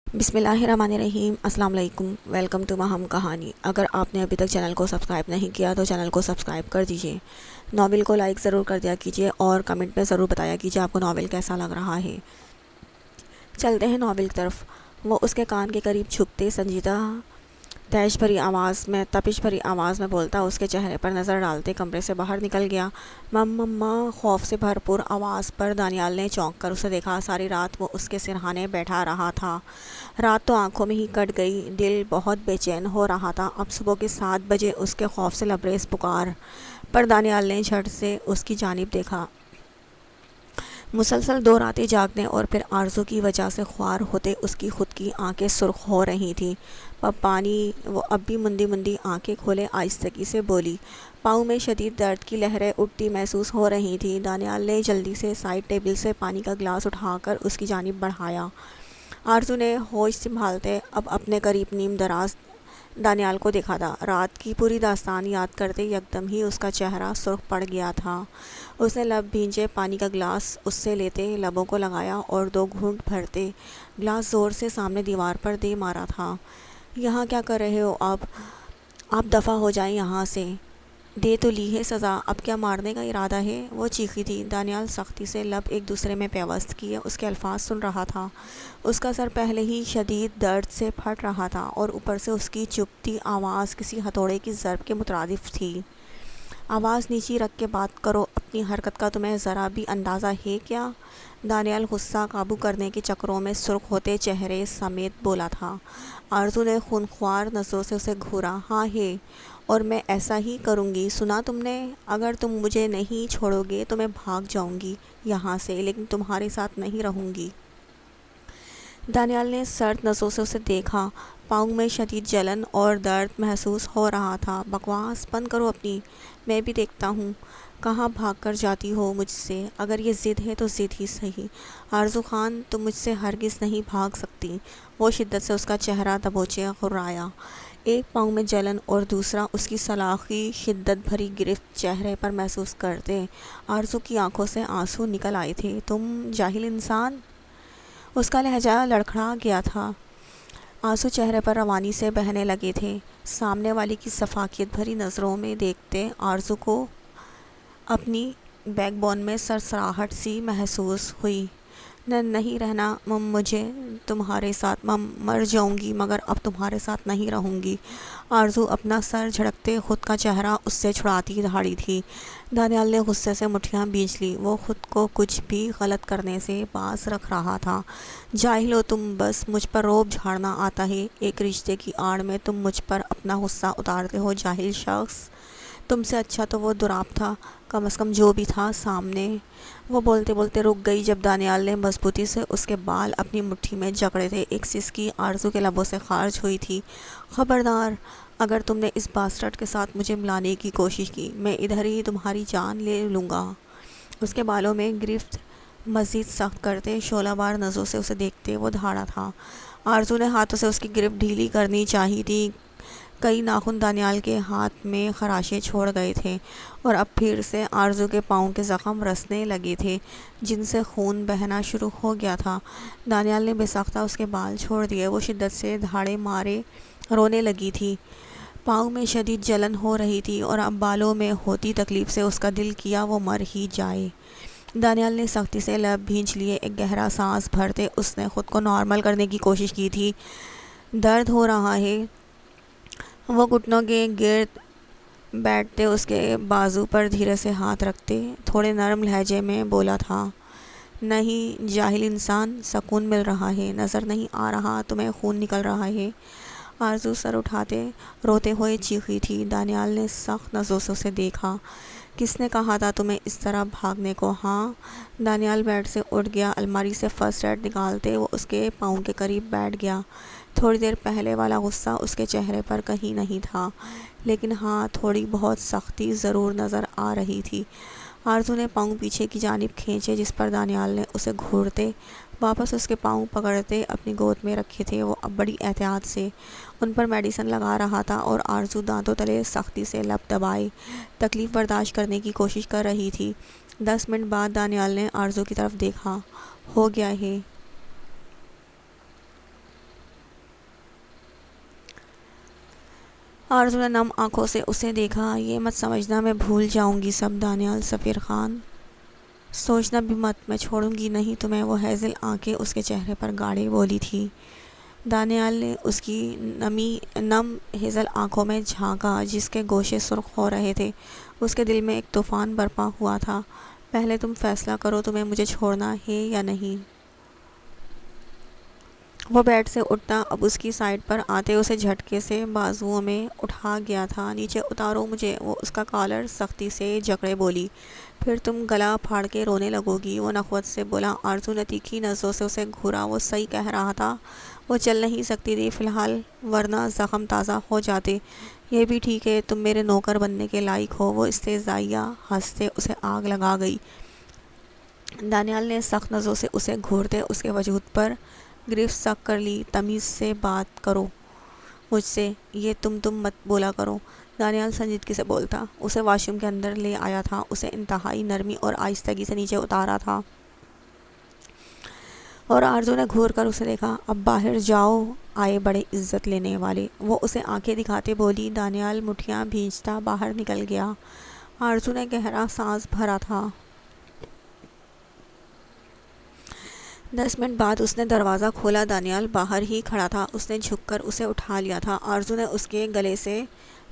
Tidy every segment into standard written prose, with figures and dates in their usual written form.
بسم اللہ الرحمن الرحیم۔ السلام علیکم، ویلکم ٹو ماہم کہانی۔ اگر آپ نے ابھی تک چینل کو سبسکرائب نہیں کیا تو چینل کو سبسکرائب کر دیجئے، ناول کو لائک ضرور کر دیا کیجئے اور کمنٹ میں ضرور بتایا کیجئے آپ کو ناول کیسا لگ رہا ہے۔ چلتے ہیں ناول کی طرف۔ وہ اس کے کان کے قریب چھپتے سنجیدہ تیش بھری آواز میں تپش بھری آواز میں بولتا اس کے چہرے پر نظر ڈالتے کمرے سے باہر نکل گیا۔ مما خوف سے بھرپور آواز پر دانیال نے چونک کر اسے دیکھا۔ ساری رات وہ اس کے سرہانے بیٹھا رہا تھا۔ رات تو آنکھوں میں ہی کٹ گئی، دل بہت بے چین ہو رہا تھا۔ اب صبح کے 7 بجے اس کے خوف سے لبریز پکار پر دانیال نے جھٹ سے اس کی جانب دیکھا۔ مسلسل 2 راتیں جاگنے اور پھر آرزو کی وجہ سے خوار ہوتے اس کی خود کی آنکھیں سرخ ہو رہی تھیں۔ پانی وہ اب بھی مندی مندی آنکھیں کھولے آہستگی سے بولی۔ پاؤں میں شدید درد کی لہریں اٹھتی محسوس ہو رہی تھیں۔ دانیال نے جلدی سے سائڈ ٹیبل سے پانی کا گلاس اٹھا کر اس کی جانب بڑھایا۔ آرزو نے ہوش سنبھالتے اب اپنے قریب نیم دراز دانیال کو دیکھا تھا۔ رات کی پوری داستان یاد کرتے یکدم ہی اس کا چہرہ سرخ پڑ گیا تھا۔ اس نے لب بھینجے پانی کا گلاس اس سے لیتے لبوں کو لگایا اور 2 گھونٹ بھرتے گلاس زور سے سامنے دیوار پر دے مارا تھا۔ یہاں کیا کر رہے ہو آپ دفع ہو جائیں یہاں سے، دے تو لی ہے سزا، اب کیا مارنے کا ارادہ ہے؟ وہ چیخی تھی۔ دانیال سختی سے لب ایک دوسرے میں پیوست کیے اس کے الفاظ سن رہا تھا۔ اس کا سر پہلے ہی شدید درد سے پھٹ رہا تھا اور اوپر سے اس کی چبھتی آواز کسی ہتھوڑے کی ضرب کے مترادف تھی۔ آواز نیچی رکھ کے بات کرو، اپنی حرکت کا تمہیں ذرا بھی اندازہ ہے کیا؟ دانیال غصہ قابو کرنے کے چکروں میں سرخ ہوتے چہرے سمیت بولا تھا۔ آرزو نے خونخوار نظروں سے اسے گھورا۔ ہاں ہے، اور میں ایسا ہی کروں گی، سنا تم نے؟ اگر تم مجھے نہیں چھوڑو گے تو میں بھاگ جاؤں گی یہاں سے، لیکن تمہارے ساتھ نہیں رہوں گی۔ دانیال نے سرد نظروں سے اسے دیکھا۔ پاؤں میں شدید جلن اور درد محسوس ہو رہا تھا۔ بکواس بند کرو اپنی، میں بھی دیکھتا ہوں کہاں بھاگ کر جاتی ہو مجھ سے۔ اگر یہ ضد ہے تو ضد ہی صحیح، آرزو خان تم مجھ سے ہرگز نہیں بھاگ سکتی۔ وہ شدت سے اس کا چہرہ دبوچے غرایا، ایک پاؤں میں جلن اور دوسرا اس کی سلاخی شدت بھری گرفت چہرے پر محسوس کرتے آرزو کی آنکھوں سے آنسو نکل آئے تھے۔ تم جاہل انسان! اس کا لہجہ لڑکھڑا گیا تھا، آنسو چہرے پر روانی سے بہنے لگے تھے۔ سامنے والی کی شفقت بھری نظروں میں دیکھتے آرزو کو اپنی بیک بون میں سرسراہٹ سی محسوس ہوئی۔ نہیں رہنا مجھے تمہارے ساتھ، مر جاؤں گی مگر اب تمہارے ساتھ نہیں رہوں گی۔ آرزو اپنا سر جھٹکتے خود کا چہرہ اس سے چھڑاتی دھاڑی تھی۔ دانیال نے غصے سے مٹھیاں بھینچ لی۔ وہ خود کو کچھ بھی غلط کرنے سے باز رکھ رہا تھا۔ جاہل ہو تم، بس مجھ پر روب جھاڑنا آتا ہے، ایک رشتے کی آڑ میں تم مجھ پر اپنا غصہ اتارتے ہو۔ جاہل شخص! تم سے اچھا تو وہ دوراب تھا، کم از کم جو بھی تھا سامنے۔ وہ بولتے بولتے رک گئی جب دانیال نے مضبوطی سے اس کے بال اپنی مٹھی میں جکڑے تھے۔ ایک سسکی آرزو کے لبوں سے خارج ہوئی تھی۔ خبردار! اگر تم نے اس باسٹرڈ کے ساتھ مجھے ملانے کی کوشش کی، میں ادھر ہی تمہاری جان لے لوں گا۔ اس کے بالوں میں گرفت مزید سخت کرتے شعلہ بار نظروں سے اسے دیکھتے وہ دھاڑا تھا۔ آرزو نے ہاتھوں سے اس کی گرفت ڈھیلی کرنی چاہی تھی۔ کئی ناخن دانیال کے ہاتھ میں خراشیں چھوڑ گئے تھے اور اب پھر سے آرزو کے پاؤں کے زخم رسنے لگے تھے جن سے خون بہنا شروع ہو گیا تھا۔ دانیال نے بے ساختہ اس کے بال چھوڑ دیے۔ وہ شدت سے دھاڑے مارے رونے لگی تھی۔ پاؤں میں شدید جلن ہو رہی تھی اور اب بالوں میں ہوتی تکلیف سے اس کا دل کیا وہ مر ہی جائے۔ دانیال نے سختی سے لب بھینچ لیے۔ ایک گہرا سانس بھرتے اس نے خود کو نارمل کرنے کی کوشش کی تھی۔ درد ہو رہا ہے؟ وہ گھٹنوں کے گرد بیٹھتے اس کے بازو پر دھیرے سے ہاتھ رکھتے تھوڑے نرم لہجے میں بولا تھا۔ نہیں جاہل انسان، سکون مل رہا ہے، نظر نہیں آ رہا تمہیں خون نکل رہا ہے؟ آرزو سر اٹھاتے روتے ہوئے چیخی تھی۔ دانیال نے سخت نظروں سے اسے دیکھا۔ کس نے کہا تھا تمہیں اس طرح بھاگنے کو؟ ہاں؟ دانیال بیڈ سے اٹھ گیا۔ الماری سے فرسٹ ایڈ نکالتے وہ اس کے پاؤں کے قریب بیٹھ گیا۔ تھوڑی دیر پہلے والا غصہ اس کے چہرے پر کہیں نہیں تھا، لیکن ہاں تھوڑی بہت سختی ضرور نظر آ رہی تھی۔ آرزو نے پاؤں پیچھے کی جانب کھینچے جس پر دانیال نے اسے گھورتے واپس اس کے پاؤں پکڑتے اپنی گود میں رکھے تھے۔ وہ اب بڑی احتیاط سے ان پر میڈیسن لگا رہا تھا اور آرزو دانتوں تلے سختی سے لب دبائے تکلیف برداشت کرنے کی کوشش کر رہی تھی۔ 10 منٹ بعد دانیال نے آرزو کی طرف دیکھا۔ ہو گیا ہے؟ آرزو نے نم آنکھوں سے اسے دیکھا۔ یہ مت سمجھنا میں بھول جاؤں گی سب دانیال سفیر خان، سوچنا بھی مت، میں چھوڑوں گی نہیں تمہیں۔ وہ ہیزل آنکھیں اس کے چہرے پر گاڑے بولی تھی۔ دانیال نے اس کی نم ہیزل آنکھوں میں جھانکا جس کے گوشے سرخ ہو رہے تھے۔ اس کے دل میں ایک طوفان برپا ہوا تھا۔ پہلے تم فیصلہ کرو تمہیں مجھے چھوڑنا ہے یا نہیں۔ وہ بیڈ سے اٹھتا اب اس کی سائڈ پر آتے اسے جھٹکے سے بازوؤں میں اٹھا گیا تھا۔ نیچے اتارو مجھے، وہ اس کا کالر سختی سے جکڑے بولی۔ پھر تم گلا پھاڑ کے رونے لگو گی، وہ نخوت سے بولا۔ آرزو نے تیکھی نظروں سے اسے گھورا۔ وہ صحیح کہہ رہا تھا، وہ چل نہیں سکتی تھی فی الحال، ورنہ زخم تازہ ہو جاتے۔ یہ بھی ٹھیک ہے، تم میرے نوکر بننے کے لائق ہو۔ وہ استہزائیہ ہنستے اسے آگ لگا گئی۔ دانیال نے سخت نظروں سے اسے گھورتے اس کے وجود پر گرفت سخت کر لی۔ تمیز سے بات کرو مجھ سے، یہ تم مت بولا کرو۔ دانیال سنجیدگی سے بولتا۔ اسے واش روم کے اندر لے آیا تھا، اسے انتہائی نرمی اور آہستگی سے نیچے اتارا تھا، اور آرزو نے گھور کر اسے دیکھا۔ اب باہر جاؤ، آئے بڑے عزت لینے والے، وہ اسے آنکھیں دکھاتے بولی۔ دانیال مٹھیاں بھینجتا باہر نکل گیا۔ آرزو نے گہرا سانس بھرا تھا۔ 10 منٹ بعد اس نے دروازہ کھولا۔ دانیال باہر ہی کھڑا تھا، اس نے جھک کر اسے اٹھا لیا تھا۔ آرزو نے اس کے گلے سے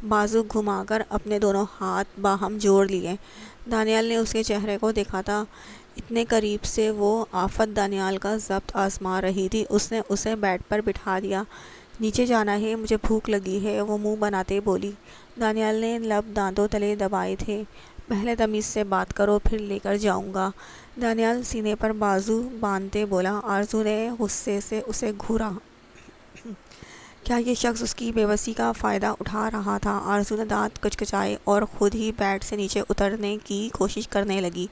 بازو گھما کر اپنے دونوں ہاتھ باہم جوڑ لیے۔ دانیال نے اس کے چہرے کو دیکھا تھا، اتنے قریب سے وہ آفت دانیال کا ضبط آزما رہی تھی۔ اس نے اسے بیڈ پر بٹھا دیا۔ نیچے جانا ہے، مجھے بھوک لگی ہے، وہ منہ بناتے بولی۔ دانیال نے لب دانتوں تلے دبائے تھے۔ پہلے تمیز سے بات کرو، پھر لے کر جاؤں گا، دانیال سینے پر بازو باندھتے بولا۔ آرزو نے غصے سے اسے گھورا۔ کیا یہ شخص اس کی بے بسی کا فائدہ اٹھا رہا تھا؟ آرزو نے دانت کچکچائے اور خود ہی بیڈ سے نیچے اترنے کی کوشش کرنے لگی،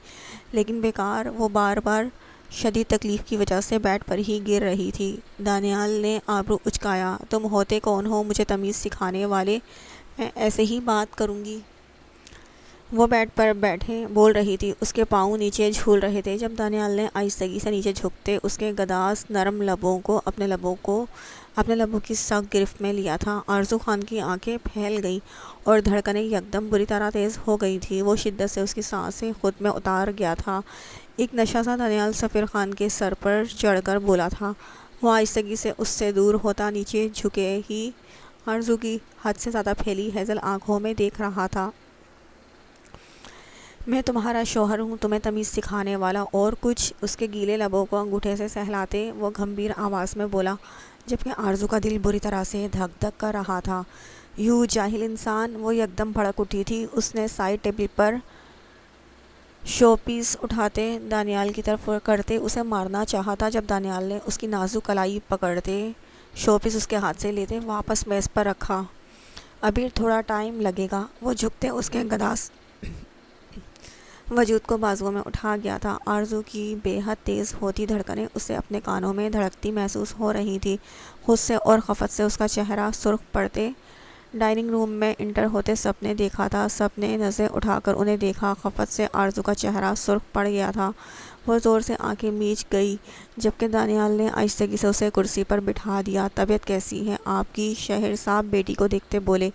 لیکن بیکار، وہ بار بار شدید تکلیف کی وجہ سے بیڈ پر ہی گر رہی تھی۔ دانیال نے آبرو اچکایا۔ تم ہوتے کون ہو مجھے تمیز سکھانے والے؟ میں ایسے ہی بات کروں گی؟ وہ بیڈ پر بیٹھے بول رہی تھی، اس کے پاؤں نیچے جھول رہے تھے جب دانیال نے آہستگی سے نیچے جھکتے اس کے گداز نرم لبوں کو اپنے لبوں کی سخت گرفت میں لیا تھا۔ آرزو خان کی آنکھیں پھیل گئیں اور دھڑکنیں یکدم بری طرح تیز ہو گئی تھیں۔ وہ شدت سے اس کی سانسیں خود میں اتار گیا تھا۔ ایک نشہ سا دانیال سفیر خان کے سر پر چڑھ کر بولا تھا۔ وہ آہستگی سے اس سے دور ہوتا نیچے جھکے ہی آرزو کی حد سے زیادہ پھیلی ہیزل آنکھوں میں دیکھ رہا تھا۔ میں تمہارا شوہر ہوں، تمہیں تمیز سکھانے والا، اور کچھ؟ اس کے گیلے لبوں کو انگوٹھے سے سہلاتے وہ گمبھیر آواز میں بولا، جبکہ آرزو کا دل بری طرح سے دھک دھک کر رہا تھا۔ یو جاہل انسان! وہ یکدم بھڑک اٹھی تھی۔ اس نے سائڈ ٹیبل پر شو پیس اٹھاتے دانیال کی طرف کرتے اسے مارنا چاہا تھا، جب دانیال نے اس کی نازک کلائی پکڑتے شو پیس اس کے ہاتھ سے لیتے واپس میز پر رکھا۔ ابھی تھوڑا ٹائم لگے گا۔ وہ جھکتے اس کے گداز وجود کو بازوؤں میں اٹھا گیا تھا۔ آرزو کی بے حد تیز ہوتی دھڑکنیں اسے اپنے کانوں میں دھڑکتی محسوس ہو رہی تھی۔ غصے اور خفت سے اس کا چہرہ سرخ پڑتے ڈائننگ روم میں انٹر ہوتے سب نے دیکھا تھا۔ سب نے نظریں اٹھا کر انہیں دیکھا۔ خفت سے آرزو کا چہرہ سرخ پڑ گیا تھا۔ وہ زور سے آنکھیں میچ گئی، جبکہ دانیال نے آہستگی سے اسے کرسی پر بٹھا دیا۔ طبیعت کیسی ہے آپ کی؟ شہرزاد بیٹی کو دیکھتے بولے،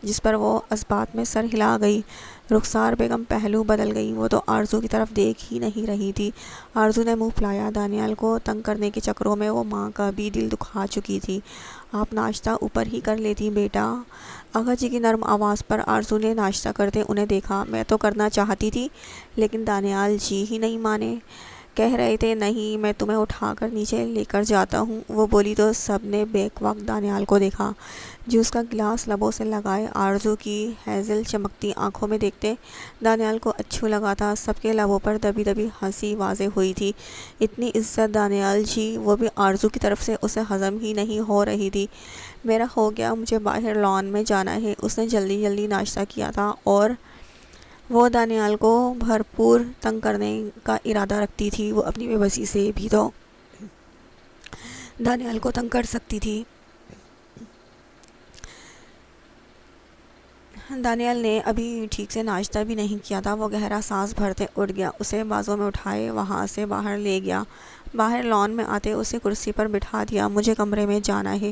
جس پر وہ اثبات میں سر ہلا گئی۔ رخسار بیگم پہلو بدل گئی۔ وہ تو آرزو کی طرف دیکھ ہی نہیں رہی تھی۔ آرزو نے منہ پھلایا۔ دانیال کو تنگ کرنے کے چکروں میں وہ ماں کا بھی دل دکھا چکی تھی۔ آپ ناشتہ اوپر ہی کر لیتی بیٹا؟ آغا جی کی نرم آواز پر آرزو نے ناشتہ کرتے انہیں دیکھا۔ میں تو کرنا چاہتی تھی، لیکن دانیال جی ہی نہیں مانے، کہہ رہے تھے نہیں میں تمہیں اٹھا کر نیچے لے کر جاتا ہوں، وہ بولی تو سب نے بیک وقت دانیال کو دیکھا، جو اس کا گلاس لبوں سے لگائے آرزو کی ہیزل چمکتی آنکھوں میں دیکھتے دانیال کو اچھو لگا تھا۔ سب کے لبوں پر دبی دبی ہنسی واضح ہوئی تھی۔ اتنی عزت دانیال جی، وہ بھی آرزو کی طرف سے اسے ہضم ہی نہیں ہو رہی تھی۔ میرا ہو گیا، مجھے باہر لان میں جانا ہے۔ اس نے جلدی جلدی ناشتہ کیا تھا اور وہ دانیال کو بھرپور تنگ کرنے کا ارادہ رکھتی تھی۔ وہ اپنی بے بسی سے بھی تو دانیال کو تنگ کر سکتی تھی۔ دانیال نے ابھی ٹھیک سے ناشتہ بھی نہیں کیا تھا۔ وہ گہرا سانس بھرتے اٹھ گیا، اسے بازوں میں اٹھائے وہاں سے باہر لے گیا۔ باہر لان میں آتے اسے کرسی پر بٹھا دیا۔ مجھے کمرے میں جانا ہے۔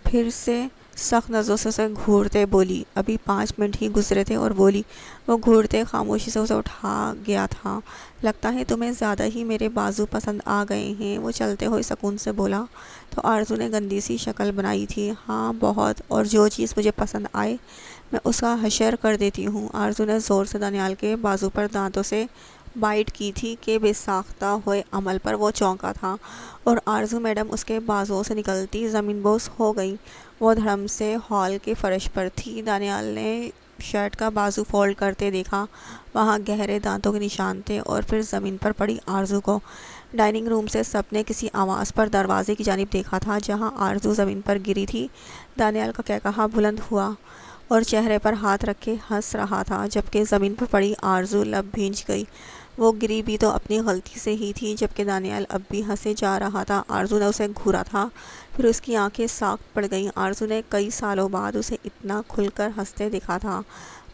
پھر سے سخت نظروں سے اسے گھورتے بولی۔ ابھی 5 منٹ ہی گزرے تھے اور بولی۔ وہ گھورتے خاموشی سے اسے اٹھا گیا تھا۔ لگتا ہے تمہیں زیادہ ہی میرے بازو پسند آ گئے ہیں، وہ چلتے ہوئے سکون سے بولا۔ تو آرزو نے گندی سی شکل بنائی تھی۔ ہاں بہت، اور جو چیز مجھے پسند آئے میں اس کا حشر کر دیتی ہوں۔ آرزو نے زور سے دانیال کے بازو پر دانتوں سے بائٹ کی تھی کہ بے ساختہ ہوئے عمل پر وہ چونکا تھا، اور آرزو میڈم اس کے بازوؤں سے نکلتی زمین بوس ہو گئی۔ وہ دھڑم سے ہال کے فرش پر تھی۔ دانیال نے شرٹ کا بازو فولڈ کرتے دیکھا، وہاں گہرے دانتوں کے نشان تھے، اور پھر زمین پر پڑی آرزو کو۔ ڈائننگ روم سے سب نے کسی آواز پر دروازے کی جانب دیکھا تھا جہاں آرزو زمین پر گری تھی۔ دانیال کا کہا بلند ہوا اور چہرے پر ہاتھ رکھے ہنس رہا تھا، جبکہ زمین پر پڑی آرزو لب بھینچ گئی۔ وہ گری بھی تو اپنی غلطی سے ہی تھی۔ جبکہ دانیال اب بھی ہنسے جا رہا تھا، آرزو نے اسے گھورا تھا، پھر اس کی آنکھیں ساکت پڑ گئیں۔ آرزو نے کئی سالوں بعد اسے اتنا کھل کر ہنستے دیکھا تھا۔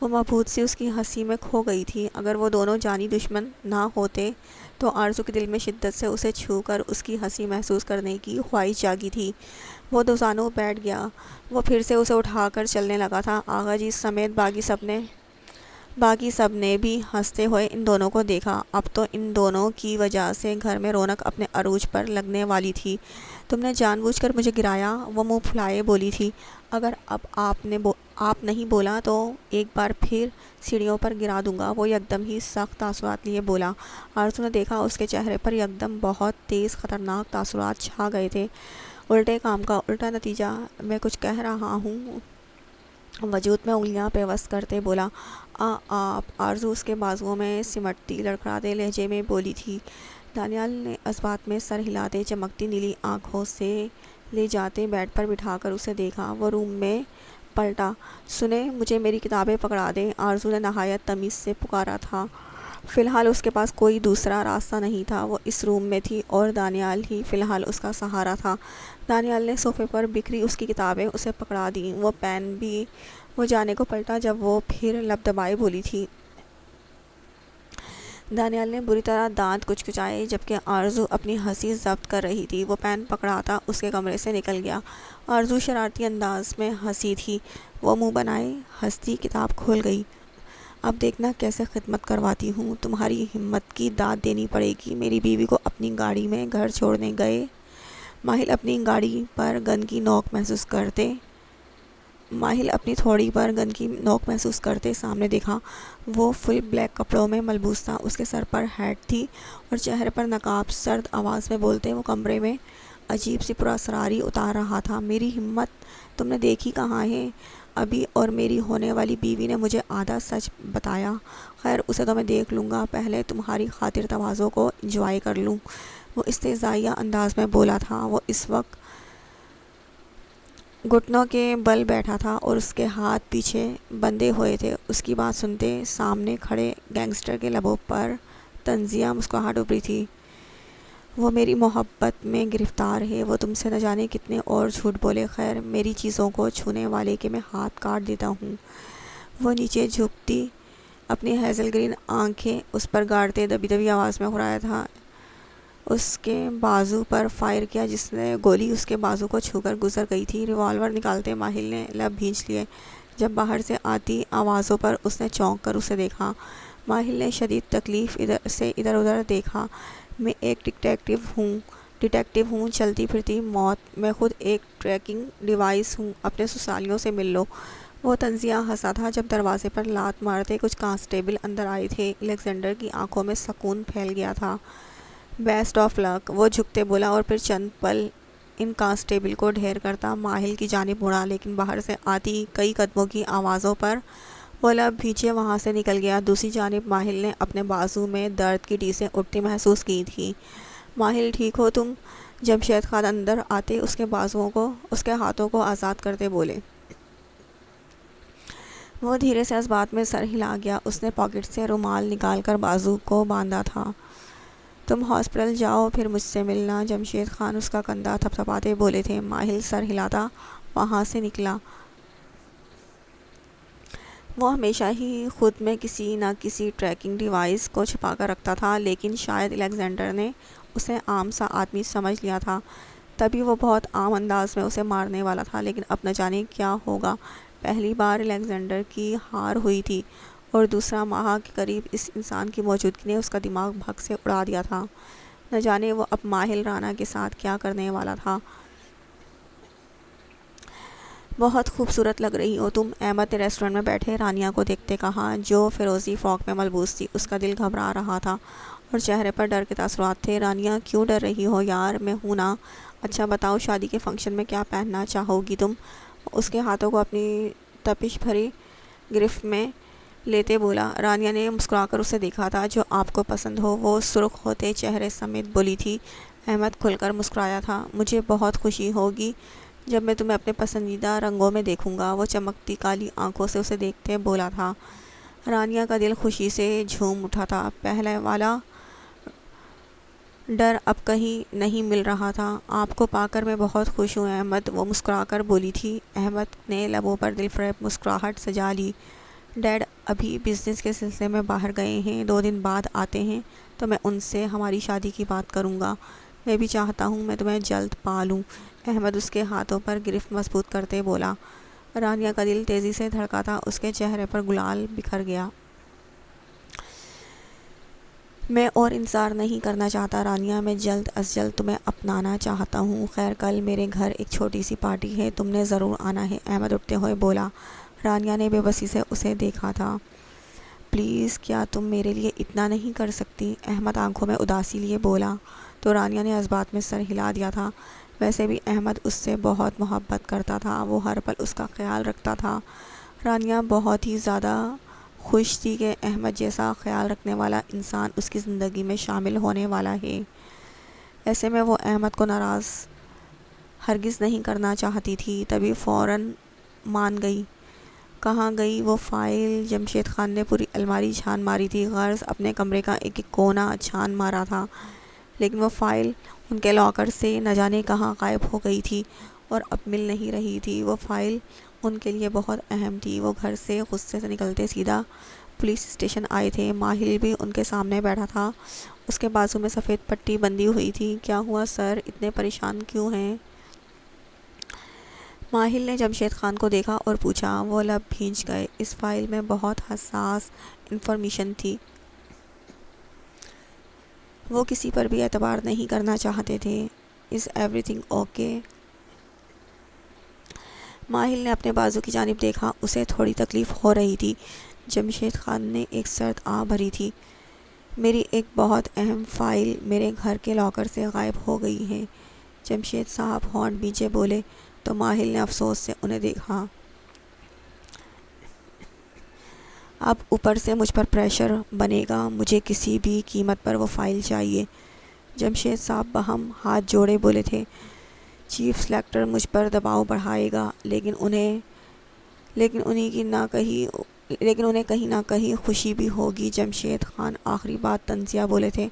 وہ مبہوت سی اس کی ہنسی میں کھو گئی تھی۔ اگر وہ دونوں جانی دشمن نہ ہوتے تو آرزو کے دل میں شدت سے اسے چھو کر اس کی ہنسی محسوس کرنے کی خواہش جاگی تھی۔ وہ دوزانوں بیٹھ گیا۔ وہ پھر سے اسے اٹھا کر چلنے لگا تھا۔ آغا جی سمیت باقی سب نے بھی ہنستے ہوئے ان دونوں کو دیکھا۔ اب تو ان دونوں کی وجہ سے گھر میں رونق اپنے عروج پر لگنے والی تھی۔ تم نے جان بوجھ کر مجھے گرایا، وہ منہ پھلائے بولی تھی۔ اگر اب آپ نہیں بولا تو ایک بار پھر سیڑھیوں پر گرا دوں گا، وہ یکدم ہی سخت تاثرات لیے بولا۔ آرزو نے دیکھا اس کے چہرے پر یکدم بہت تیز خطرناک تاثرات چھا گئے تھے۔ الٹے کام کا الٹا نتیجہ، میں کچھ کہہ رہا ہوں، وجود میں انگلیاں پیوست کرتے بولا۔ آپ، آرزو اس کے بازوؤں میں سمٹتی لڑکھڑاتے لہجے میں بولی تھی۔ دانیال نے اس بات میں سر ہلاتے چمکتی نیلی آنکھوں سے لے جاتے بیڈ پر بٹھا کر اسے دیکھا۔ وہ روم میں پلٹا۔ سنیں، مجھے میری کتابیں پکڑا دیں، آرزو نے نہایت تمیز سے پکارا تھا۔ فی الحال اس کے پاس کوئی دوسرا راستہ نہیں تھا۔ وہ اس روم میں تھی اور دانیال ہی فی الحال اس کا سہارا تھا۔ دانیال نے صوفے پر بکھری اس کی کتابیں اسے پکڑا دیں۔ وہ پین بھی وہ جانے کو پلٹا جب وہ پھر لب دبائے بولی تھی۔ دانیال نے بری طرح دانت کچکچائے جبکہ آرزو اپنی ہنسی ضبط کر رہی تھی۔ وہ پین پکڑاتا اس کے کمرے سے نکل گیا۔ آرزو شرارتی انداز میں ہنسی تھی۔ وہ منہ بنائے ہنستی کتاب کھول گئی۔ اب دیکھنا کیسے خدمت کرواتی ہوں، تمہاری ہمت کی داد دینی پڑے گی۔ میری بیوی کو اپنی گاڑی میں گھر چھوڑنے گئے۔ ماہل اپنی گاڑی پر گن کی نوک محسوس کرتے سامنے دیکھا۔ وہ فل بلیک کپڑوں میں ملبوس تھا، اس کے سر پر ہیٹ تھی اور چہرے پر نقاب۔ سرد آواز میں بولتے وہ کمرے میں عجیب سی پراسراری اتار رہا تھا۔ میری ہمت تم نے دیکھی کہاں ہے؟ ابھی اور میری ہونے والی بیوی نے مجھے آدھا سچ بتایا۔ خیر اسے تو میں دیکھ لوں گا، پہلے تمہاری خاطر تواضع کو انجوائے کر لوں، وہ استہزائیہ انداز میں بولا تھا۔ وہ اس وقت گھٹنوں کے بل بیٹھا تھا اور اس کے ہاتھ پیچھے بندھے ہوئے تھے۔ اس کی بات سنتے سامنے کھڑے گینگسٹر کے لبوں پر طنزیہ مسکراہٹ ابھری تھی۔ وہ میری محبت میں گرفتار ہے، وہ تم سے نہ جانے کتنے اور جھوٹ بولے، خیر میری چیزوں کو چھونے والے کے میں ہاتھ کاٹ دیتا ہوں۔ وہ نیچے جھکتی اپنی ہیزل گرین آنکھیں اس پر گاڑتے دبی دبی آواز میں غرایا تھا۔ اس کے بازو پر فائر کیا جس نے گولی اس کے بازو کو چھو کر گزر گئی تھی۔ ریوالور نکالتے ماہل نے لب بھینچ لیے جب باہر سے آتی آوازوں پر اس نے چونک کر اسے دیکھا۔ ماہل نے شدید تکلیف سے ادھر ادھر دیکھا۔ میں ایک ڈیٹیکٹیو ہوں، چلتی پھرتی موت، میں خود ایک ٹریکنگ ڈیوائس ہوں، اپنے سسرالیوں سے مل لو۔ وہ طنزیہ ہنسا تھا جب دروازے پر لات مارتے کچھ کانسٹیبل اندر آئے تھے۔ الیگزینڈر کی آنکھوں میں سکون پھیل گیا تھا۔ بیسٹ آف لک، وہ جھکتے بولا اور پھر چند پل ان کانسٹیبل کو ڈھیر کرتا ماہل کی جانب مڑا، لیکن باہر سے آتی کئی قدموں کی آوازوں پر وہ لب بھینچے وہاں سے نکل گیا۔ دوسری جانب ماہل نے اپنے بازو میں درد کی ٹیسیں اٹھتی محسوس کی تھی۔ ماہل ٹھیک ہو تم؟ جمشید خان اندر آتے اس کے ہاتھوں کو آزاد کرتے بولے۔ وہ دھیرے سے اس بات میں سر ہلا گیا۔ اس نے پاکٹ سے رومال نکال کر بازو کو باندھا تھا۔ تم ہاسپٹل جاؤ پھر مجھ سے ملنا، جمشید خان اس کا کندھا تھپتھپاتے بولے تھے۔ ماہل سر ہلاتا وہاں سے نکلا۔ وہ ہمیشہ ہی خود میں کسی نہ کسی ٹریکنگ ڈیوائس کو چھپا کر رکھتا تھا، لیکن شاید الیگزینڈر نے اسے عام سا آدمی سمجھ لیا تھا۔ تبھی وہ بہت عام انداز میں اسے مارنے والا تھا، لیکن اب نہ جانے کیا ہوگا۔ پہلی بار الیگزینڈر کی ہار ہوئی تھی، اور دوسرا ماہ کے قریب اس انسان کی موجودگی نے اس کا دماغ بھگ سے اڑا دیا تھا۔ نہ جانے وہ اب ماہل رانا کے ساتھ کیا کرنے والا تھا۔ بہت خوبصورت لگ رہی ہو تم، احمد نے ریسٹورنٹ میں بیٹھے رانیہ کو دیکھتے کہا، جو فیروزی فراک میں ملبوس تھی۔ اس کا دل گھبرا رہا تھا اور چہرے پر ڈر کے تاثرات تھے۔ رانیہ کیوں ڈر رہی ہو یار، میں ہوں نا۔ اچھا بتاؤ، شادی کے فنکشن میں کیا پہننا چاہو گی تم؟ اس کے ہاتھوں کو اپنی تپش بھری گرفت میں لیتے بولا۔ رانیہ نے مسکرا کر اسے دیکھا تھا۔ جو آپ کو پسند ہو، وہ سرخ ہوتے چہرے سمیت بولی تھی۔ احمد کھل کر مسکرایا تھا۔ مجھے بہت خوشی ہوگی جب میں تمہیں اپنے پسندیدہ رنگوں میں دیکھوں گا، وہ چمکتی کالی آنکھوں سے اسے دیکھتے بولا تھا۔ رانیہ کا دل خوشی سے جھوم اٹھا تھا۔ پہلے والا ڈر اب کہیں نہیں مل رہا تھا۔ آپ کو پا کر میں بہت خوش ہوں احمد، وہ مسکرا کر بولی تھی۔ احمد نے لبوں پر دل فریب مسکراہٹ سجا لی۔ ڈیڈ ابھی بزنس کے سلسلے میں باہر گئے ہیں، 2 دن بعد آتے ہیں تو میں ان سے ہماری شادی کی بات کروں گا۔ میں بھی چاہتا ہوں میں تمہیں جلد پا لوں، احمد اس کے ہاتھوں پر گرفت مضبوط کرتے بولا۔ رانیہ کا دل تیزی سے دھڑکا تھا، اس کے چہرے پر گلال بکھر گیا۔ میں اور انتظار نہیں کرنا چاہتا رانیہ، میں جلد از جلد تمہیں اپنانا چاہتا ہوں۔ خیر کل میرے گھر ایک چھوٹی سی پارٹی ہے، تم نے ضرور آنا ہے، احمد اٹھتے ہوئے بولا۔ رانیہ نے بے بسی سے اسے دیکھا تھا۔ پلیز کیا تم میرے لیے اتنا نہیں کر سکتی؟ احمد آنکھوں میں اداسی لیے بولا تو رانیہ نے اس بات میں سر ہلا دیا تھا۔ ویسے بھی احمد اس سے بہت محبت کرتا تھا، وہ ہر پل اس کا خیال رکھتا تھا۔ رانیہ بہت ہی زیادہ خوش تھی کہ احمد جیسا خیال رکھنے والا انسان اس کی زندگی میں شامل ہونے والا ہے۔ ایسے میں وہ احمد کو ناراض ہرگز نہیں کرنا چاہتی تھی، تبھی فوراً مان گئی۔ کہاں گئی وہ فائل؟ جمشید خان نے پوری الماری چھان ماری تھی، غرض اپنے کمرے کا ایک ایک کونا چھان مارا تھا، لیکن وہ فائل ان کے لاکر سے نہ جانے کہاں غائب ہو گئی تھی اور اب مل نہیں رہی تھی۔ وہ فائل ان کے لیے بہت اہم تھی۔ وہ گھر سے غصے سے نکلتے سیدھا پولیس اسٹیشن آئے تھے۔ ماہل بھی ان کے سامنے بیٹھا تھا، اس کے بازو میں سفید پٹی بندھی ہوئی تھی۔ کیا ہوا سر، اتنے پریشان کیوں ہیں؟ ماہل نے جمشید خان کو دیکھا اور پوچھا۔ وہ لب بھیج گئے۔ اس فائل میں بہت حساس انفارمیشن تھی، وہ کسی پر بھی اعتبار نہیں کرنا چاہتے تھے۔ Is everything okay? ماہل نے اپنے بازو کی جانب دیکھا، اسے تھوڑی تکلیف ہو رہی تھی۔ جمشید خان نے ایک سرد آہ بھری تھی۔ میری ایک بہت اہم فائل میرے گھر کے لاکر سے غائب ہو گئی ہے، جمشید صاحب ہونٹ بھیجے بولے تو ماہل نے افسوس سے انہیں دیکھا۔ اب اوپر سے مجھ پر پریشر بنے گا، مجھے کسی بھی قیمت پر وہ فائل چاہیے، جمشید صاحب باہم ہاتھ جوڑے بولے تھے۔ چیف سلیکٹر مجھ پر دباؤ بڑھائے گا، لیکن انہیں کہیں نہ کہیں خوشی بھی ہوگی، جمشید خان آخری بات طنزیہ بولے تھے۔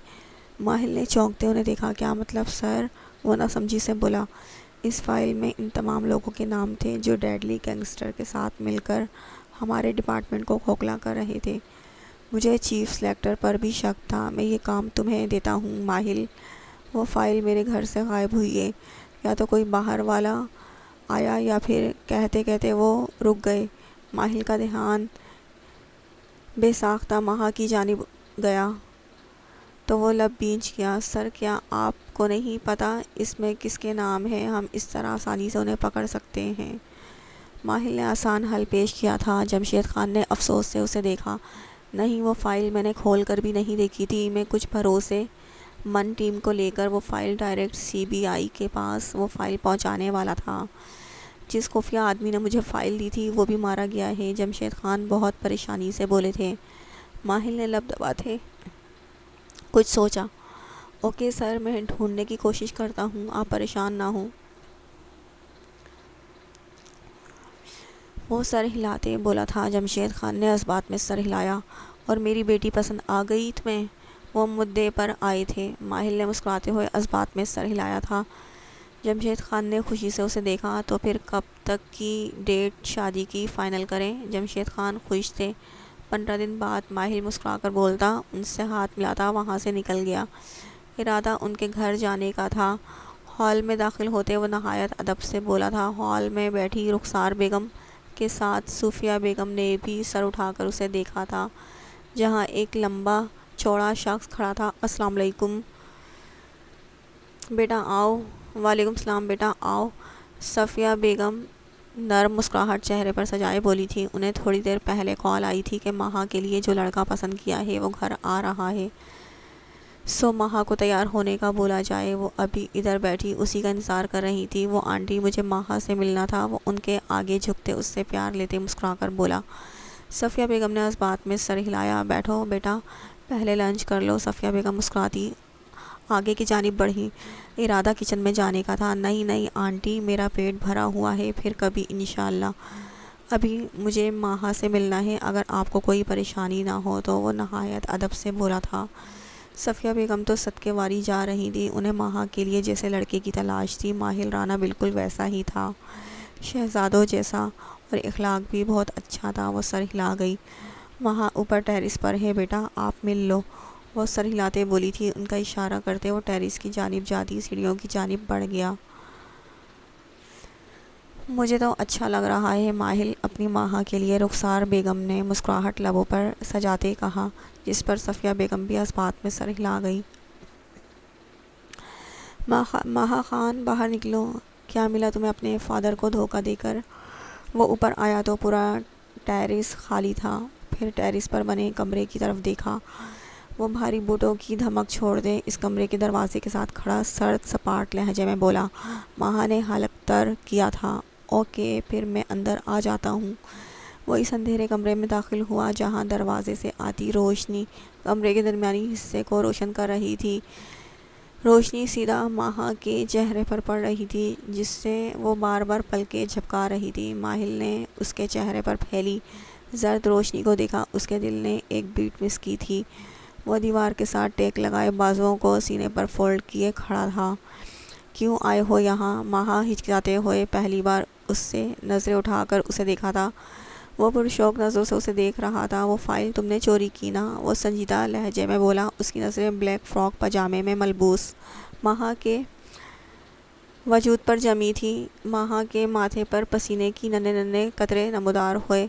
ماہل نے چونکتے انہیں دیکھا۔ کیا مطلب سر؟ وہ نہ سمجھی سے بولا۔ اس فائل میں ان تمام لوگوں کے نام تھے جو ڈیڈلی گینگسٹر کے ساتھ مل کر ہمارے ڈپارٹمنٹ کو کھوکھلا کر رہے تھے۔ مجھے چیف سلیکٹر پر بھی شک تھا۔ میں یہ کام تمہیں دیتا ہوں ماہل، وہ فائل میرے گھر سے غائب ہوئی ہے، یا تو کوئی باہر والا آیا یا پھر کہتے کہتے وہ رک گئے۔ ماہل کا دھیان بے ساختہ ماہا کی جانب گیا تو وہ لب بھیج گیا۔ سر کیا آپ کو نہیں پتہ اس میں کس کے نام ہے؟ ہم اس طرح آسانی سے انہیں پکڑ سکتے ہیں۔ ماہل نے آسان حل پیش کیا تھا۔ جمشید خان نے افسوس سے اسے دیکھا۔ نہیں، وہ فائل میں نے کھول کر بھی نہیں دیکھی تھی۔ میں کچھ بھروسے مند ٹیم کو لے کر وہ فائل ڈائریکٹ CBI کے پاس وہ فائل پہنچانے والا تھا۔ جس خفیہ آدمی نے مجھے فائل دی تھی وہ بھی مارا گیا ہے، جمشید خان بہت پریشانی سے بولے تھے۔ ماہل نے لب دباتے کچھ سوچا۔ اوکے سر، میں ڈھونڈنے کی کوشش کرتا ہوں، آپ پریشان نہ ہوں، وہ سر ہلاتے بولا تھا۔ جمشید خان نے اس بات میں سر ہلایا۔ اور میری بیٹی پسند آ گئی تمہیں؟ وہ مدعے پر آئے تھے۔ ماہل نے مسکراتے ہوئے اس بات میں سر ہلایا تھا۔ جمشید خان نے خوشی سے اسے دیکھا۔ تو پھر کب تک کی ڈیٹ شادی کی فائنل کریں؟ جمشید خان خوش تھے۔ 15 دن بعد، ماہل مسکرا کر بولتا، ان سے ہاتھ ملاتا وہاں سے نکل گیا۔ ارادہ ان کے گھر جانے کا تھا۔ ہال میں داخل ہوتے وہ نہایت ادب سے بولا تھا۔ ہال میں بیٹھی رخسار بیگم کے ساتھ صوفیہ بیگم نے بھی سر اٹھا کر اسے دیکھا تھا، جہاں ایک لمبا چوڑا شخص کھڑا تھا۔ السلام علیکم بیٹا آؤ۔ وعلیکم السلام بیٹا آؤ، صفیہ بیگم نرم مسکراہٹ چہرے پر سجائے بولی تھی۔ انہیں تھوڑی دیر پہلے کال آئی تھی کہ ماہا کے لیے جو لڑکا پسند کیا ہے وہ گھر آ رہا ہے، سو ماہا کو تیار ہونے کا بولا جائے۔ وہ ابھی ادھر بیٹھی اسی کا انتظار کر رہی تھی۔ وہ آنٹی مجھے ماہا سے ملنا تھا۔ وہ ان کے آگے جھکتے اس سے پیار لیتے مسکرا کر بولا۔ صفیہ بیگم نے اس بات میں سر ہلایا۔ بیٹھو بیٹا، پہلے لنچ کر لو۔ صفیہ بیگم مسکراتی آگے کی جانب بڑھی۔ ارادہ کچن میں جانے کا تھا۔ نہیں نہیں آنٹی، میرا پیٹ بھرا ہوا ہے، پھر کبھی انشاءاللہ۔ ابھی مجھے ماہا سے ملنا ہے، اگر آپ کو کوئی پریشانی نہ ہو تو۔ وہ نہایت ادب سے بولا تھا۔ صفیہ بیگم تو صدقے واری جا رہی تھی۔ انہیں ماہا کے لیے جیسے لڑکے کی تلاش تھی، ماہل رانا بالکل ویسا ہی تھا، شہزادوں جیسا، اور اخلاق بھی بہت اچھا تھا۔ وہ سر ہلا گئی۔ وہاں اوپر ٹیرس پر ہے بیٹا، آپ مل لو، وہ سر ہلاتے بولی تھی۔ ان کا اشارہ کرتے وہ ٹیرس کی جانب جاتی سیڑھیوں کی جانب بڑھ گیا۔ مجھے تو اچھا لگ رہا ہے ماہل، اپنی ماہا کے لیے، رخسار بیگم نے مسکراہٹ لبوں پر سجاتے کہا، جس پر صفیہ بیگم بھی اس بات میں سر ہلا گئی۔ ماہا خان باہر نکلو، کیا ملا تمہیں اپنے فادر کو دھوکہ دے کر؟ وہ اوپر آیا تو پورا ٹیرس خالی تھا۔ پھر ٹیرس پر بنے کمرے کی طرف دیکھا۔ وہ بھاری بوٹوں کی دھمک چھوڑ دے اس کمرے کے دروازے کے ساتھ کھڑا سرد سپاٹ لہجے میں بولا۔ ماہا نے حلق تر کیا تھا۔ اوکے، پھر میں اندر آ جاتا ہوں۔ وہ اس اندھیرے کمرے میں داخل ہوا جہاں دروازے سے آتی روشنی کمرے کے درمیانی حصے کو روشن کر رہی تھی۔ روشنی سیدھا ماہا کے چہرے پر پڑ رہی تھی، جس سے وہ بار بار پلکیں جھپکا رہی تھی۔ ماہل نے اس کے چہرے پر پھیلی زرد روشنی کو دیکھا۔ اس کے دل نے ایک بیٹ مس کی تھی۔ وہ دیوار کے ساتھ ٹیک لگائے بازوؤں کو سینے پر فولڈ کیے کھڑا تھا۔ کیوں آئے ہو یہاں؟ ماہا ہچکچاتے ہوئے پہلی بار اس سے نظریں اٹھا کر اسے دیکھا تھا۔ وہ پرشوق نظروں سے اسے دیکھ رہا تھا۔ وہ فائل تم نے چوری کی نا؟ وہ سنجیدہ لہجے میں بولا۔ اس کی نظریں بلیک فراک پاجامے میں ملبوس ماہا کے وجود پر جمی تھیں۔ ماہا کے ماتھے پر پسینے کی ننھے ننھے قطرے نمودار ہوئے۔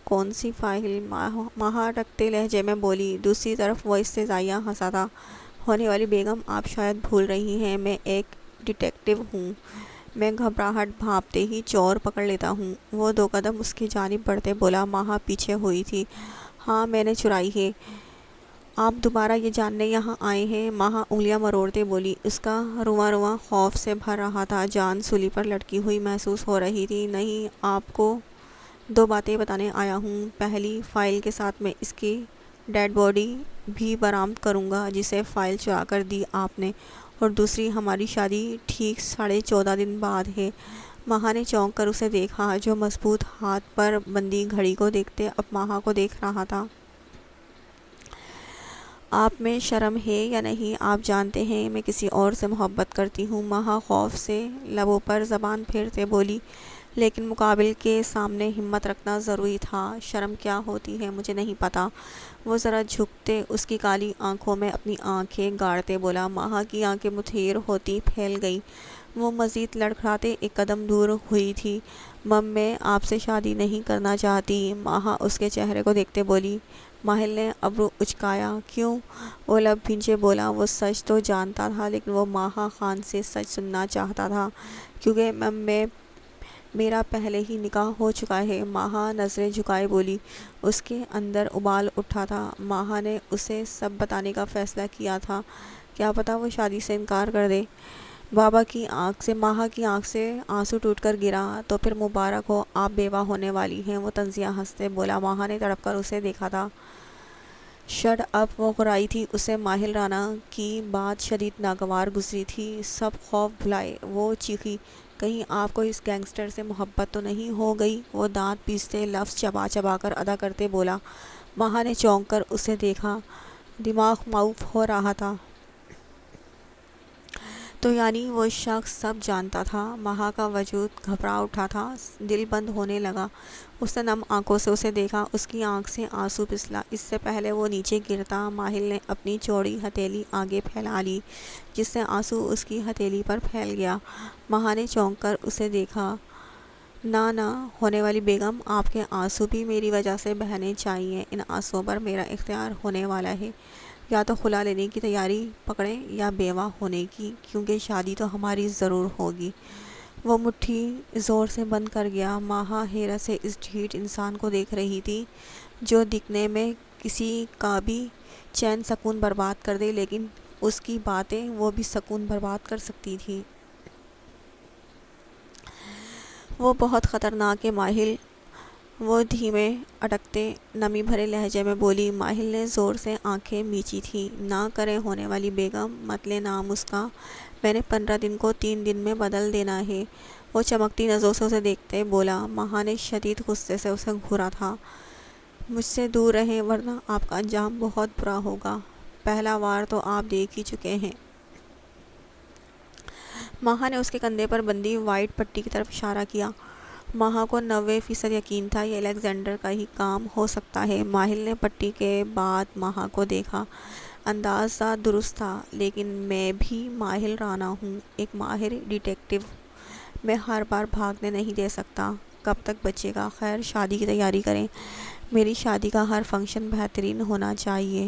کون سی فائل؟ ماہا اٹکتے لہجے میں بولی۔ دوسری طرف وہ استہزائیہ ہنسا تھا۔ ہونے والی بیگم، آپ شاید بھول رہی ہیں، میں ایک ڈیٹیکٹیو ہوں۔ میں گھبراہٹ بھانپتے ہی چور پکڑ لیتا ہوں۔ وہ دو قدم اس کی جانب بڑھتے بولا۔ ماہا پیچھے ہوئی تھی۔ ہاں، میں نے چرائی ہے۔ آپ دوبارہ یہ جاننے یہاں آئے ہیں؟ ماہا انگلیاں مروڑتے بولی۔ اس کا رواں رواں خوف سے بھر رہا تھا۔ جان سولی پر لٹکی ہوئی محسوس ہو رہی تھی۔ نہیں، آپ کو دو باتیں بتانے آیا ہوں۔ پہلی، فائل کے ساتھ میں اس کی ڈیڈ باڈی بھی برآمد کروں گا جسے فائل چرا کر دی آپ نے، اور دوسری، ہماری شادی ٹھیک 14.5 دن بعد ہے۔ ماہا نے چونک کر اسے دیکھا، جو مضبوط ہاتھ پر بندی گھڑی کو دیکھتے اب ماہا کو دیکھ رہا تھا۔ آپ میں شرم ہے یا نہیں؟ آپ جانتے ہیں میں کسی اور سے محبت کرتی ہوں۔ ماہا خوف سے لبوں پر زبان پھیرتے بولی۔ لیکن مقابل کے سامنے ہمت رکھنا ضروری تھا۔ شرم کیا ہوتی ہے مجھے نہیں پتا۔ وہ ذرا جھکتے اس کی کالی آنکھوں میں اپنی آنکھیں گاڑتے بولا۔ ماہا کی آنکھیں متحیر ہوتی پھیل گئیں۔ وہ مزید لڑکھڑاتے ایک قدم دور ہوئی تھی۔ مم، میں آپ سے شادی نہیں کرنا چاہتی۔ ماہا اس کے چہرے کو دیکھتے بولی۔ ماہل نے ابرو اچکایا۔ کیوں؟ وہ لب بھینچے بولا۔ وہ سچ تو جانتا تھا، لیکن وہ ماہا خان سے سچ سننا چاہتا تھا۔ کیونکہ مم، میرا پہلے ہی نکاح ہو چکا ہے۔ ماہا نظریں جھکائے بولی۔ اس کے اندر ابال اٹھا تھا۔ ماہا نے اسے سب بتانے کا فیصلہ کیا تھا۔ کیا پتا وہ شادی سے انکار کر دے۔ ماہا کی آنکھ سے آنسو ٹوٹ کر گرا۔ تو پھر مبارک ہو، آپ بیوہ ہونے والی ہیں۔ وہ طنزیہ ہنستے بولا۔ ماہا نے تڑپ کر اسے دیکھا تھا۔ Shut up! وہ غرائی تھی۔ اسے ماہل رانا کی بات شدید ناگوار گزری تھی۔ سب خوف بھلائے وہ چیخی۔ کہیں آپ کو اس گینگسٹر سے محبت تو نہیں ہو گئی؟ وہ دانت پیستے لفظ چبا چبا کر ادا کرتے بولا۔ ماہا نے چونک کر اسے دیکھا۔ دماغ معاف ہو رہا تھا۔ تو یعنی وہ شخص سب جانتا تھا۔ مہا کا وجود گھبرا اٹھا تھا، دل بند ہونے لگا۔ اس نے نم آنکھوں سے اسے دیکھا، اس کی آنکھ سے آنسو پھسلا۔ اس سے پہلے وہ نیچے گرتا، ماہل نے اپنی چوڑی ہتھیلی آگے پھیلا لی، جس سے آنسو اس کی ہتھیلی پر پھیل گیا۔ مہا نے چونک کر اسے دیکھا۔ نہ ہونے والی بیگم، آپ کے آنسو بھی میری وجہ سے بہنے چاہیے۔ ان آنسوؤں پر میرا اختیار ہونے والا ہے۔ یا تو خلا لینے کی تیاری پکڑیں یا بیوہ ہونے کی، کیونکہ شادی تو ہماری ضرور ہوگی۔ وہ مٹھی زور سے بند کر گیا۔ مہا حیرت سے اس ڈھیٹ انسان کو دیکھ رہی تھی، جو دکھنے میں کسی کا بھی چین سکون برباد کر دے، لیکن اس کی باتیں وہ بھی سکون برباد کر سکتی تھی۔ وہ بہت خطرناک ہے ماہل، وہ دھیمے اٹکتے نمی بھرے لہجے میں بولی۔ ماہل نے زور سے آنکھیں میچی تھیں۔ نہ کریں ہونے والی بیگم، مت لیں نام اس کا۔ میں نے 15 دن کو 3 دن میں بدل دینا ہے۔ وہ چمکتی نظروں سے اسے دیکھتے بولا۔ مہا نے شدید غصے سے اسے گھورا تھا۔ مجھ سے دور رہیں ورنہ آپ کا انجام بہت برا ہوگا۔ پہلا وار تو آپ دیکھ ہی چکے ہیں۔ مہا نے اس کے کندھے پر بندھی وائٹ پٹی کی طرف اشارہ کیا۔ مہا کو 90% یقین تھا یہ الیگزینڈر کا ہی کام ہو سکتا ہے۔ ماہل نے پٹی کے بعد مہا کو دیکھا۔ اندازہ درست تھا، لیکن میں بھی ماہل رانا ہوں، ایک ماہر ڈیٹیکٹیو۔ میں ہر بار بھاگنے نہیں دے سکتا۔ کب تک بچے گا؟ خیر، شادی کی تیاری کریں۔ میری شادی کا ہر فنکشن بہترین ہونا چاہیے۔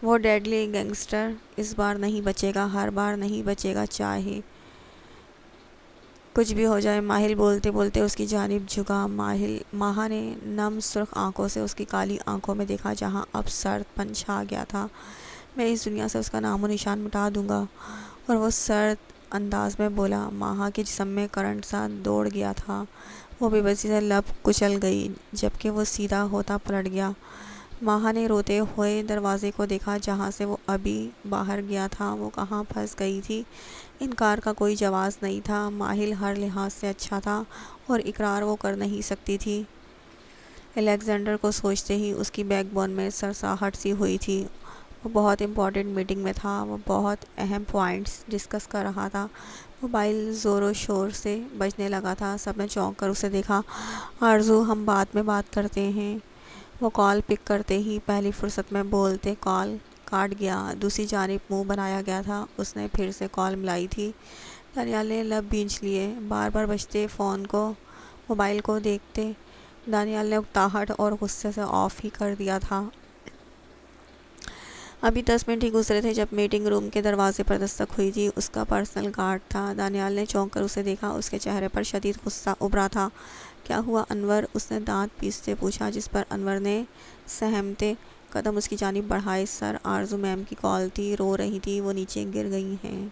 وہ ڈیڈلی گینگسٹر اس بار نہیں بچے گا، ہر بار نہیں بچے گا، چاہے کچھ بھی ہو جائے۔ ماہل بولتے بولتے اس کی جانب جھکا۔ مہا نے نم سرخ آنکھوں سے اس کی کالی آنکھوں میں دیکھا، جہاں اب سرد پن چھا گیا تھا۔ میں اس دنیا سے اس کا نام و نشان مٹا دوں گا۔ اور وہ سرد انداز میں بولا۔ مہا کے جسم میں کرنٹ سا دوڑ گیا تھا۔ وہ بے بسی سے لب کچل گئی، جبکہ وہ سیدھا ہوتا پلٹ گیا۔ مہا نے روتے ہوئے دروازے کو دیکھا، جہاں سے وہ ابھی باہر گیا تھا۔ وہ کہاں پھنس گئی تھی؟ انکار کا کوئی جواز نہیں تھا۔ ماہل ہر لحاظ سے اچھا تھا اور اقرار وہ کر نہیں سکتی تھی۔ الیگزینڈر کو سوچتے ہی اس کی بیک بون میں سرساہٹ سی ہوئی تھی۔ وہ بہت امپورٹنٹ میٹنگ میں تھا، وہ بہت اہم پوائنٹس ڈسکس کر رہا تھا۔ موبائل زور و شور سے بجنے لگا تھا۔ سب نے چونک کر اسے دیکھا۔ آرزو، ہم بعد میں بات کرتے ہیں۔ وہ کال پک کرتے ہی پہلی فرصت میں بولتے کال کاٹ گیا۔ دوسری جانب منہ بنایا گیا تھا۔ اس نے پھر سے کال ملائی تھی۔ دانیال نے لب بھینچ لیے۔ بار بار بجتے موبائل کو دیکھتے دانیال نے اکتاہٹ اور غصے سے آف ہی کر دیا تھا۔ ابھی 10 منٹ ہی گزرے تھے جب میٹنگ روم کے دروازے پر دستک ہوئی تھی۔ اس کا پرسنل گارڈ تھا۔ دانیال نے چونک کر اسے دیکھا۔ اس کے چہرے پر شدید غصہ ابھرا تھا۔ کیا ہوا انور؟ اس نے دانت پیستے پوچھا، جس پر انور نے سہمتے قدم اس کی جانب بڑھائے۔ سر، آرزو میم کی کال تھی، رو رہی تھی، وہ نیچے گر گئی ہیں۔